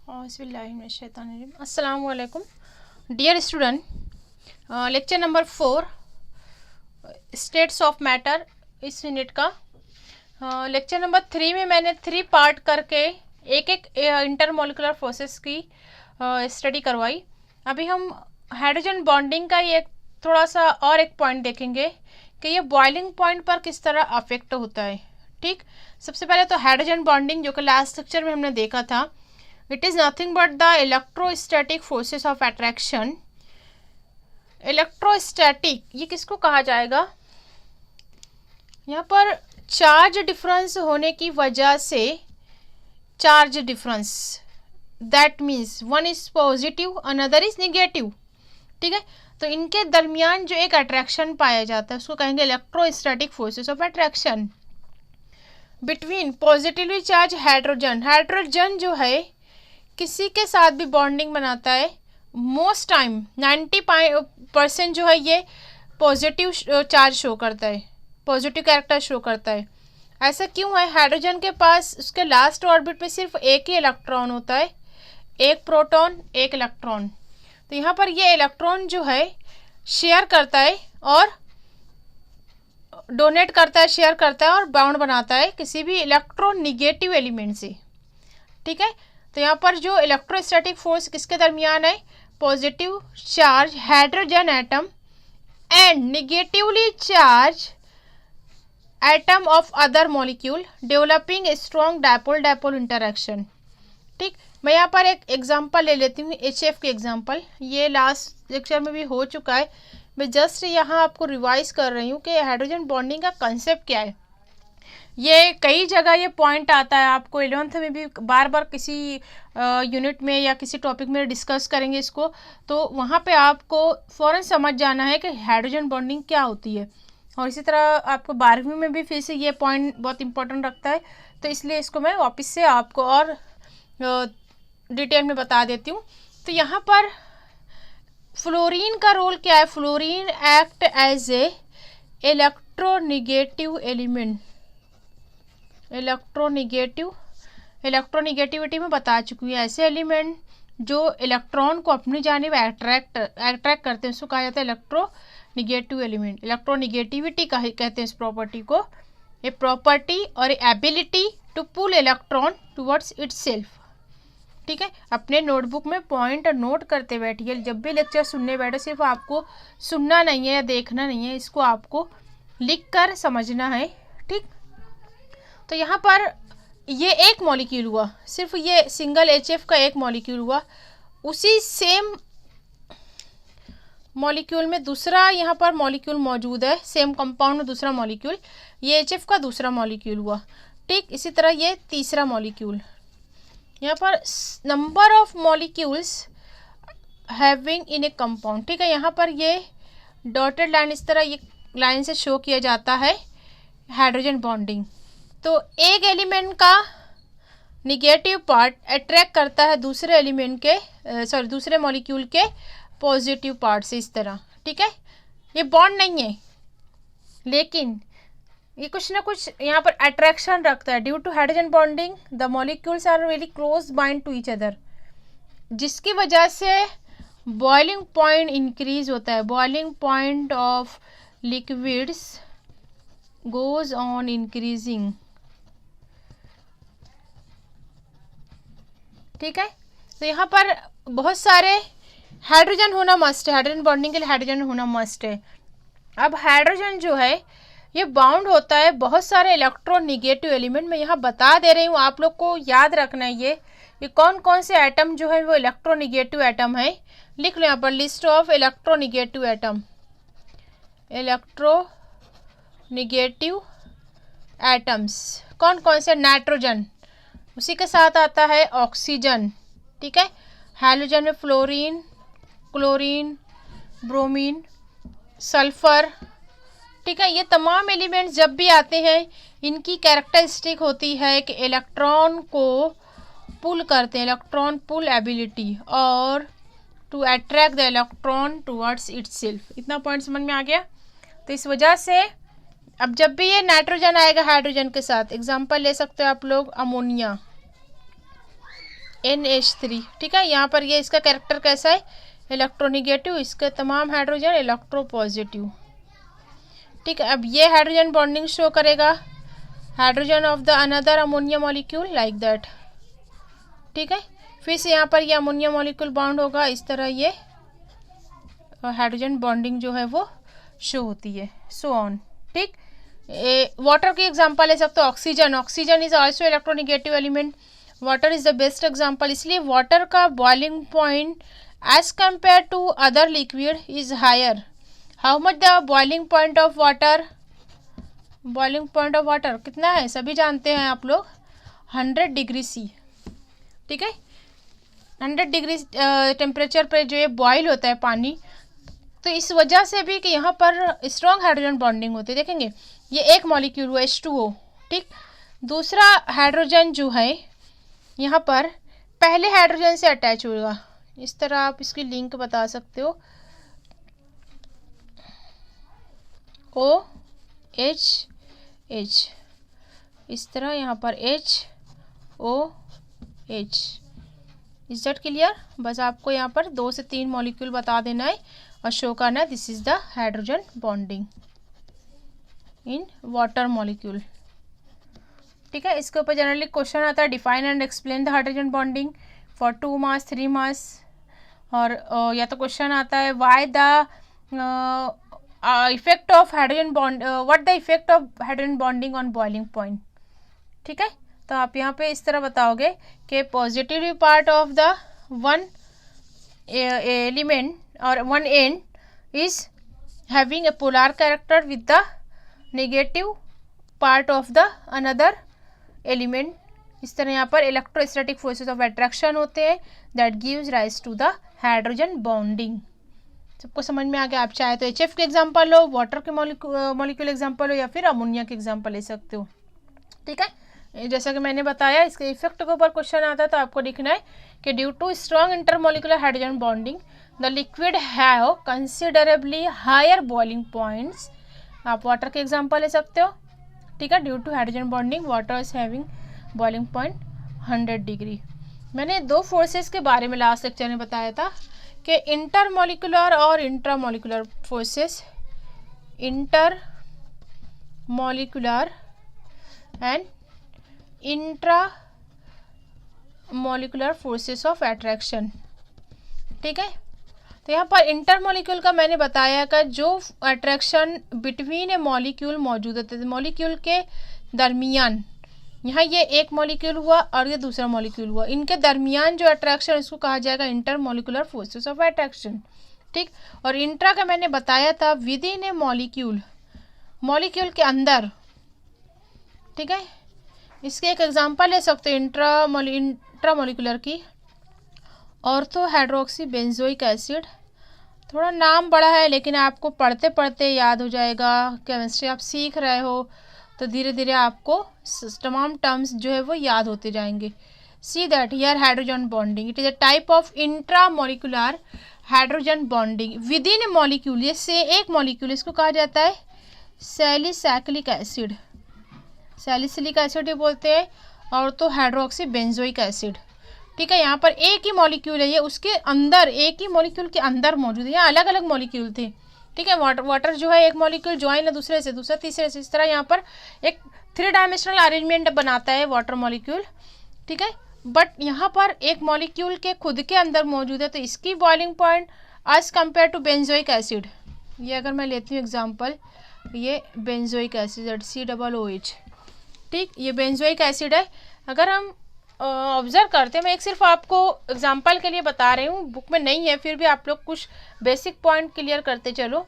अस्सलाम वालेकुम dear student, lecture number 4 states of matter इस यूनिट का। लेक्चर नंबर 3 में मैंने 3 पार्ट करके एक एक इंटरमोलिकुलर फोर्सेस की स्टडी करवाई। अभी हम हाइड्रोजन बॉन्डिंग का ये थोड़ा सा और एक पॉइंट देखेंगे कि ये बॉइलिंग पॉइंट पर किस तरह अफेक्ट होता है। ठीक, सबसे पहले तो हाइड्रोजन बॉन्डिंग जो कि लास्ट लेक्चर में हमने देखा था, it is nothing but the electrostatic forces of attraction. Electrostatic ये किसको कहा जाएगा? यहाँ पर चार्ज डिफरेंस होने की वजह से, charge difference that means one is positive another is negative. ठीक है, तो इनके दरमियान जो एक अट्रैक्शन पाया जाता है उसको कहेंगे electrostatic forces of attraction between positively charge hydrogen. Hydrogen जो है किसी के साथ भी बॉन्डिंग बनाता है, मोस्ट टाइम 90% जो है ये पॉजिटिव चार्ज शो करता है, पॉजिटिव कैरेक्टर शो करता है। ऐसा क्यों है? हाइड्रोजन के पास उसके लास्ट ऑर्बिट पे सिर्फ एक ही इलेक्ट्रॉन होता है, एक प्रोटॉन एक इलेक्ट्रॉन। तो यहाँ पर ये इलेक्ट्रॉन जो है शेयर करता है और डोनेट करता है, शेयर करता है और बाउंड बनाता है किसी भी इलेक्ट्रोनिगेटिव एलिमेंट से। ठीक है, तो यहाँ पर जो इलेक्ट्रोस्टैटिक फोर्स किसके दरमियान है? Positive charge hydrogen atom and negatively charge atom of other molecule developing strong dipole dipole interaction. ठीक, मैं यहाँ पर एक एग्जांपल ले लेती हूँ, HF के एग्जांपल। ये लास्ट लेक्चर में भी हो चुका है, मैं जस्ट यहाँ आपको रिवाइज कर रही हूँ कि हाइड्रोजन बॉन्डिंग का कंसेप्ट क्या है। ये कई जगह ये पॉइंट आता है, आपको 11th में भी बार बार किसी यूनिट में या किसी टॉपिक में डिस्कस करेंगे इसको, तो वहाँ पे आपको फ़ौरन समझ जाना है कि हाइड्रोजन बॉन्डिंग क्या होती है। और इसी तरह आपको 12वीं में भी फिर से ये पॉइंट बहुत इंपॉर्टेंट रखता है, तो इसलिए इसको मैं वापस से आपको और डिटेल में बता देती हूँ। तो यहाँ पर फ्लोरीन का रोल क्या है? Fluorine act as a electronegative element. Electronegativity में बता चुकी हूँ। ऐसे एलिमेंट जो इलेक्ट्रॉन को अपनी जानिब अट्रैक्ट करते हैं उसको कहा जाता है इलेक्ट्रोनिगेटिव एलिमेंट। इलेक्ट्रोनिगेटिविटी कहते हैं इस प्रॉपर्टी को, ए प्रॉपर्टी और ability to pull electron towards itself. ठीक है, अपने नोटबुक में पॉइंट नोट करते बैठिए। जब भी लेक्चर सुनने बैठे सिर्फ आपको सुनना नहीं है या देखना नहीं है, इसको आपको लिख कर समझना है। ठीक, तो यहाँ पर ये एक मॉलिक्यूल हुआ, सिर्फ ये सिंगल HF का एक मॉलिक्यूल हुआ। उसी सेम मॉलिक्यूल में दूसरा यहाँ पर मॉलिक्यूल मौजूद है, सेम कंपाउंड में दूसरा मॉलिक्यूल, ये HF का दूसरा मॉलिक्यूल हुआ। ठीक, इसी तरह ये तीसरा मॉलिक्यूल। यहाँ पर number of molecules having in A compound. ठीक है, यहाँ पर ये डॉटेड लाइन इस तरह ये लाइन से शो किया जाता है हाइड्रोजन बॉन्डिंग। तो एक एलिमेंट का निगेटिव पार्ट अट्रैक्ट करता है दूसरे एलिमेंट के दूसरे मॉलिक्यूल के पॉजिटिव पार्ट से, इस तरह। ठीक है, ये बॉन्ड नहीं है लेकिन ये कुछ ना कुछ यहाँ पर अट्रैक्शन रखता है। Due to hydrogen bonding the molecules are very close bind to each other, जिसकी वजह से बॉइलिंग पॉइंट इंक्रीज होता है। Boiling point of liquids goes on increasing. ठीक है, तो यहाँ पर बहुत सारे हाइड्रोजन होना मस्ट है, हाइड्रोजन बॉन्डिंग के लिए हाइड्रोजन होना मस्ट है। अब हाइड्रोजन जो है ये बाउंड होता है बहुत सारे इलेक्ट्रोनिगेटिव एलिमेंट में। यहाँ बता दे रही हूँ, आप लोग को याद रखना है ये कौन कौन से एटम जो है वो इलेक्ट्रोनिगेटिव एटम है। लिख लो यहाँ पर list of electronegative atom. Electronegative atoms कौन कौन से? नाइट्रोजन, उसी के साथ आता है ऑक्सीजन। ठीक है, हाइड्रोजन में फ्लोरीन, क्लोरीन, ब्रोमीन, सल्फर। ठीक है, ये तमाम एलिमेंट्स जब भी आते हैं इनकी कैरेक्टरिस्टिक होती है कि इलेक्ट्रॉन को पुल करते हैं, इलेक्ट्रॉन पुल एबिलिटी, और to attract the electron towards itself. इतना पॉइंट समझ में आ गया? तो इस वजह से अब जब भी ये नाइट्रोजन आएगा हाइड्रोजन के साथ, एग्जांपल ले सकते हो आप लोग अमोनिया। NH3, ठीक है। यहाँ पर ये इसका कैरेक्टर कैसा है, इलेक्ट्रोनिगेटिव, इसके तमाम हाइड्रोजन इलेक्ट्रोपॉजिटिव, ठीक है। अब ये हाइड्रोजन बॉन्डिंग शो करेगा hydrogen of the another ammonia molecule like that, ठीक है। फिर से यहाँ पर ये अमोनिया मॉलिक्यूल बॉन्ड होगा, इस तरह ये हाइड्रोजन बॉन्डिंग जो है वो शो होती है, सो ऑन, ठीक। वाटर की एग्जांपल ले सकते हो, oxygen, oxygen is also electronegative element, water is the best example. इसलिए वाटर का boiling point as compare to other liquid is higher. How much the boiling point of water, boiling point of water कितना है, सभी जानते हैं आप लोग, 100 degree C, ठीक है। 100 डिग्री टेम्परेचर पर जो ये बॉयल होता है पानी, तो इस वजह से भी कि यहाँ पर स्ट्रॉन्ग हाइड्रोजन बॉन्डिंग होती है। देखेंगे ये एक मॉलिक्यूल हुआ H2O, ठीक। दूसरा हाइड्रोजन जो है यहाँ पर पहले हाइड्रोजन से अटैच होगा, इस तरह आप इसकी लिंक बता सकते हो, OH, इस तरह यहाँ पर HOH। Is that clear? बस आपको यहाँ पर 2 से 3 मॉलिक्यूल बता देना है और शो करना है this is the hydrogen bonding in water molecule, ठीक है। इसके ऊपर जनरली क्वेश्चन आता है define and explain the hydrogen bonding for 2 मास 3 मास, और या तो क्वेश्चन आता है why the effect of hydrogen bond, what the effect of hydrogen bonding on boiling point, ठीक है। तो आप यहाँ पे इस तरह बताओगे कि positive part of the one element और one end is having a polar character with the negative part of the another element. इस तरह यहाँ पर इलेक्ट्रोस्टैटिक फोर्सेस ऑफ अट्रैक्शन होते हैं that gives rise to the hydrogen bonding. सबको समझ में आ गया? आप चाहे तो HF के एग्जाम्पल लो, वाटर के मॉलिक्यूल एग्जाम्पल हो, या फिर अमोनिया के एग्जाम्पल ले सकते हो, ठीक है। जैसा कि मैंने बताया इसके इफेक्ट के ऊपर क्वेश्चन आता है तो आपको लिखना है कि due to strong intermolecular hydrogen bonding the liquid have considerably higher boiling points. आप वाटर के एग्जांपल ले सकते हो, ठीक है। Due to hydrogen bonding water is having boiling point 100 degree. मैंने 2 फोर्सेस के बारे में लास्ट लेक्चर में बताया था कि इंटरमोलिकुलर और intramolecular forces, intermolecular and intra molecular forces of attraction, ठीक है। तो यहाँ पर इंटरमॉलिक्यूल का मैंने बताया कि जो अट्रैक्शन बिटवीन ए मॉलिक्यूल मौजूद होते थे, मॉलिक्यूल के दरमियान, यहाँ ये एक मॉलिक्यूल हुआ और ये दूसरा मॉलिक्यूल हुआ, इनके दरमियान जो अट्रैक्शन इसको कहा जाएगा इंटरमॉलिकुलर फोर्सेस ऑफ अट्रैक्शन, ठीक। और इंट्रा का मैंने बताया था with in A molecule, molecule के अंदर, ठीक है। इसके एक एग्जांपल ले सकते हैं इंट्रामोलिकुलर की, ऑर्थो हाइड्रोक्सी बेंजोइक एसिड। थोड़ा नाम बड़ा है लेकिन आपको पढ़ते पढ़ते याद हो जाएगा। केमिस्ट्री आप सीख रहे हो तो धीरे धीरे आपको तमाम टर्म्स जो है वो याद होते जाएंगे। See that here hydrogen bonding, it is a type of intramolecular hydrogen bonding with in A molecule. ये से एक मॉलिक्यूल, इसको कहा जाता है सैलिसाइक्लिक एसिड, सैलिसिलिक एसिड ही बोलते हैं, और तो हाइड्रोक्सी बेंजोइक एसिड, ठीक है। यहाँ पर एक ही मॉलिक्यूल है, ये उसके अंदर, एक ही मॉलिक्यूल के अंदर मौजूद है। यहाँ अलग अलग मॉलिक्यूल थे, ठीक है। वाटर जो है एक मॉलिक्यूल ज्वाइन है दूसरे से, दूसरा तीसरे से, इस तरह यहाँ पर एक 3 डायमेंशनल अरेंजमेंट बनाता है वाटर मॉलिक्यूल, ठीक है। बट यहाँ पर एक मॉलिक्यूल के खुद के अंदर मौजूद है, तो इसकी boiling point as compare to benzoic acid, ये अगर मैं लेती हूँ एग्जाम्पल, ये बेंजोइक एसिड COOH, ठीक, ये बेंजोइक एसिड है। अगर हम ऑब्जर्व करते हैं, मैं एक सिर्फ आपको एग्जांपल के लिए बता रही हूँ, बुक में नहीं है, फिर भी आप लोग कुछ बेसिक पॉइंट क्लियर करते चलो।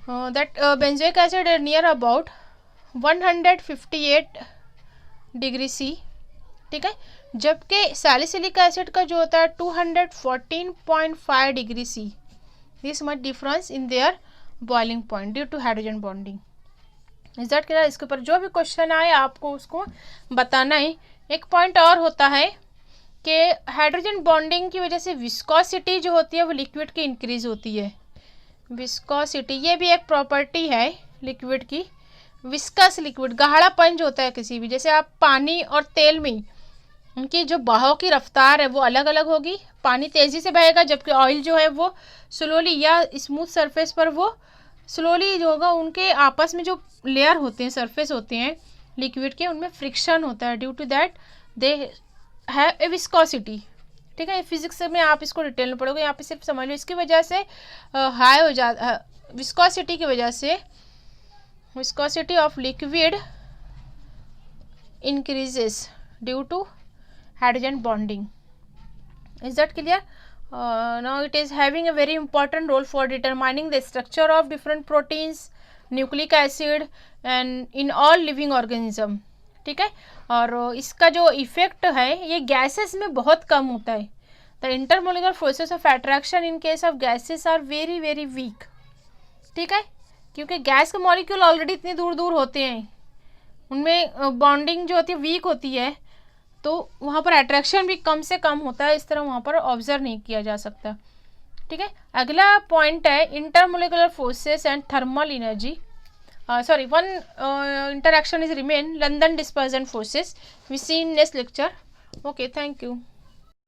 That benzoic acid near about 158 degree C, ठीक है, जबकि सैलिसिलिक एसिड का जो होता है 214.5 degree C. This much difference in their boiling point due to hydrogen bonding. Is that clear? इसके ऊपर जो भी क्वेश्चन आए आपको उसको बताना है। एक पॉइंट और होता है कि हाइड्रोजन बॉन्डिंग की वजह से विस्कोसिटी जो होती है वो लिक्विड की इंक्रीज होती है। विस्कोसिटी ये भी एक प्रॉपर्टी है लिक्विड की। विस्कस लिक्विड, गाढ़ापन जो होता है किसी भी, जैसे आप पानी और तेल में उनकी जो बहाव की रफ्तार है वो अलग अलग होगी। पानी तेज़ी से बहेगा जबकि ऑयल जो है वो स्लोली, या स्मूथ सरफेस पर वो स्लोली जो होगा। उनके आपस में जो लेयर होते हैं, सरफेस होते हैं लिक्विड के, उनमें फ्रिक्शन होता है। Due to that they have a viscosity. ठीक है, फिजिक्स में आप इसको डिटेल में पढ़ोगे, यहाँ पे सिर्फ समझ लो। इसकी वजह से हाई हो जा, विस्कोसिटी की वजह से viscosity of liquid increases due to hydrogen bonding. Is that clear? Now it is having a very important role for determining the structure of different proteins, nucleic acid and in all living organism. ठीक है, और इसका जो effect है ये gases में बहुत कम होता है। The intermolecular forces of attraction in case of gases are very very weak. ठीक है, क्योंकि गैस के मॉलिक्यूल ऑलरेडी इतनी दूर दूर होते हैं, उनमें बॉन्डिंग जो होती है वीक होती है, तो वहाँ पर अट्रैक्शन भी कम से कम होता है, इस तरह वहाँ पर ऑब्जर्व नहीं किया जा सकता। ठीक है, अगला पॉइंट है intermolecular forces and thermal energy. Sorry, one interaction is remain, London dispersion forces. We see in next lecture. Okay, thank you.